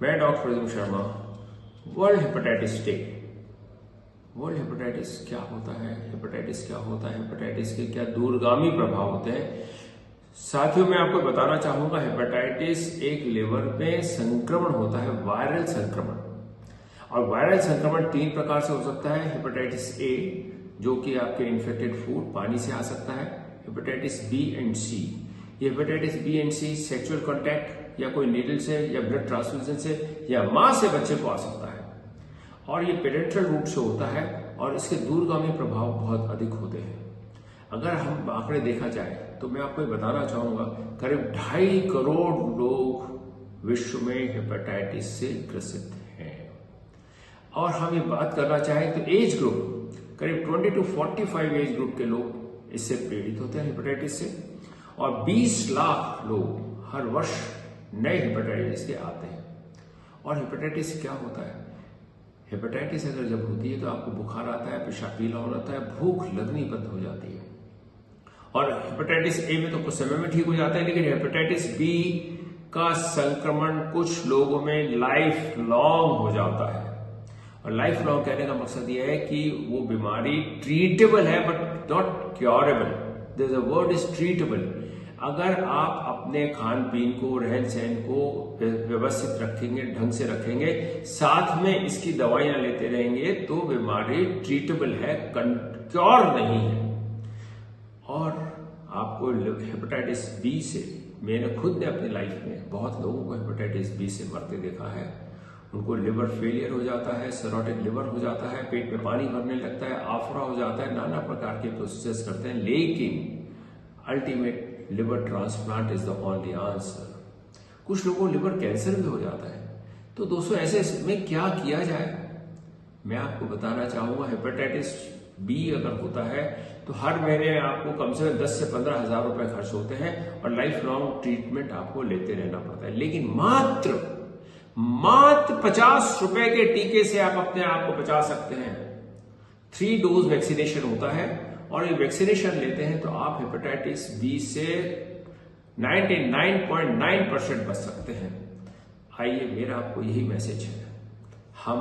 मैं doctor Pradeep Sharma. World hepatitis day. World hepatitis क्या होता है, हेपेटाइटिस क्या होता है, हेपेटाइटिस के क्या दूरगामी प्रभाव होते हैं। साथियों, मैं आपको बताना चाहूंगा, हेपेटाइटिस एक लिवर में संक्रमण होता है, वायरल संक्रमण। और वायरल संक्रमण 3 प्रकार से हो सकता है। हेपेटाइटिस ए, जो कि आपके इन्फेक्टेड फूड पानी से आ सकता है। हेपेटाइटिस बी एंड सी, ये hepatitis B and C sexual contact या कोई नीडल से या ब्लड ट्रांसफ्यूजन से या मां से बच्चे को आ सकता है। और ये पेरेंटल रूट से होता है और इसके दूरगामी प्रभाव बहुत अधिक होते हैं। अगर हम आंकड़े देखा जाए तो मैं आपको बताना चाहूंगा, करीब 2.5 करोड़ लोग विश्व में हेपेटाइटिस से ग्रसित हैं। और हम ये बात करना चाहें तो एज ग्रुप, करीब 20 to 45 एज ग्रुप के लोग इससे पीड़ित होते हैं हेपेटाइटिस से। और 20 लाख लोग हर वर्ष नए हेपेटाइटिस के आते हैं। और हेपेटाइटिस क्या होता है? हेपेटाइटिस अगर जब होती है तो आपको बुखार आता है, पेशाब पीला होना आता है, भूख लगनी बंद हो जाती है। और हेपेटाइटिस ए में तो कुछ समय में ठीक हो जाता है, लेकिन हेपेटाइटिस बी का संक्रमण कुछ लोगों में लाइफ लॉन्ग हो जाता है। और लाइफ लॉन्ग कहने का मकसद यह है कि वो बीमारी ट्रीटेबल है but not curable. There is a word is treatable. अगर आप अपने खान पीन को, रहन सहन को व्यवस्थित रखेंगे, ढंग से रखेंगे, साथ में इसकी दवाइयां लेते रहेंगे, तो बीमारी ट्रीटेबल है, क्योर नहीं है। और आपको हेपेटाइटिस बी से, मैंने खुद ने अपनी लाइफ में बहुत लोगों को हेपेटाइटिस बी से मरते देखा है। उनको लिवर फेलियर हो जाता है, सिरोटिक लिवर हो जाता है, पेट में पानी भरने लगता है, आफरा हो जाता है, नाना प्रकार के प्रोसेस करते हैं, लेकिन ultimate liver transplant is the only answer. कुछ लोगों को लिवर कैंसर भी हो जाता है। तो दोस्तों, ऐसे में क्या किया जाए, मैं आपको बताना चाहूंगा। हेपेटाइटिस बी अगर होता है तो हर महीने आपको कम से कम 10 से 15 हजार रुपए खर्च होते हैं और लाइफ लॉन्ग ट्रीटमेंट आपको लेते रहना पड़ता है। लेकिन मात्र 50 रुपए के टीके से आप अपने आप को बचा सकते हैं। 3 डोज वैक्सीनेशन होता है और ये वैक्सीनेशन लेते हैं तो आप हेपेटाइटिस बी से 99.9% बच सकते हैं। आइए, मेरा आपको यही मैसेज है, हम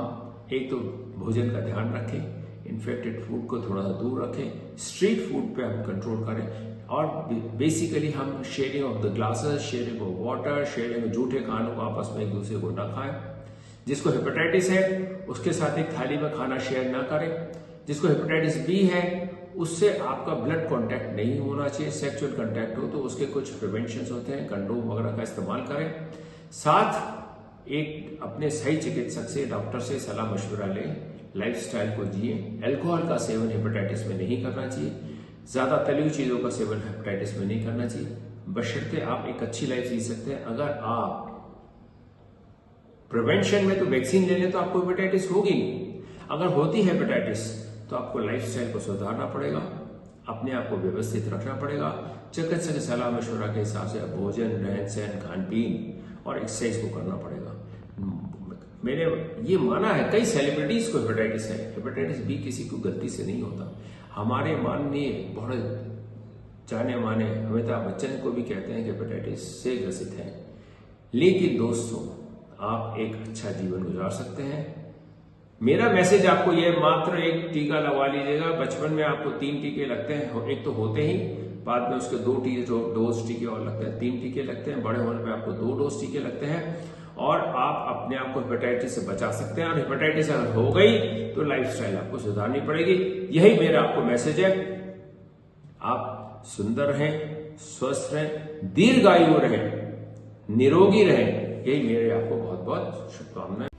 एक तो भोजन का ध्यान रखें, इन्फेक्टेड फूड को थोड़ा सा दूर रखें, स्ट्रीट फूड पे हम कंट्रोल करें, और बेसिकली हम sharing of the glasses, sharing of water, sharing जूठे खानों को आपस में एक दूसरे को न खाएं। जिसको हेपेटाइटिस है उसके साथ एक थाली में खाना शेयर ना करें। जिसको हेपेटाइटिस बी है उससे आपका ब्लड कांटेक्ट नहीं होना चाहिए। सेक्सुअल कांटेक्ट हो तो उसके कुछ प्रिवेंशंस होते हैं, कंडोम वगैरह का इस्तेमाल करें। साथ एक अपने सही चिकित्सक से, डॉक्टर से सलाह मशवरा लें, लाइफस्टाइल को जिए। अल्कोहल का सेवन हेपेटाइटिस में नहीं करना चाहिए, ज्यादा तली हुई चीजों का सेवन हेपेटाइटिस में नहीं करना चाहिए, बशर्ते आप एक अच्छी लाइफ जी सकते हैं। अगर आप प्रिवेंशन में तो वैक्सीन ले लें तो आपको हेपेटाइटिस होगी नहीं। अगर होती है हेपेटाइटिस तो आपको लाइफस्टाइल को सुधारना पड़ेगा, अपने आप को व्यवस्थित रखना पड़ेगा, चिकित्सक सलाह मशवरा के हिसाब से भोजन, रहन सहन, खान पीन और एक्सरसाइज को करना पड़ेगा। मैंने ये माना है, कई सेलिब्रिटीज को हेपेटाइटिस है। हेपेटाइटिस बी किसी को गलती से नहीं होता। हमारे माननीय बड़े जाने माने अमिताभ बच्चन को भी कहते हैं कि हेपेटाइटिस से ग्रसित है। लेकिन दोस्तों, आप एक अच्छा जीवन गुजार सकते हैं। मेरा मैसेज आपको यह, मात्र एक टीका लगवा लीजिएगा। बचपन में आपको 3 टीके लगते हैं, एक तो होते ही, बाद में उसके 2 डोज टीके और लगते हैं, 3 टीके लगते हैं। बड़े होने पे आपको 2 डोज टीके लगते हैं और आप अपने आप को हेपेटाइटिस से बचा सकते हैं। और हेपेटाइटिस अगर हो गई तो लाइफस्टाइल आपको सुधारनी पड़ेगी। यही मेरा आपको मैसेज है। आप सुंदर रहें, स्वस्थ रहें, दीर्घायु रहें, निरोगी रहें, यही मेरे आपको बहुत बहुत शुभकामनाएं।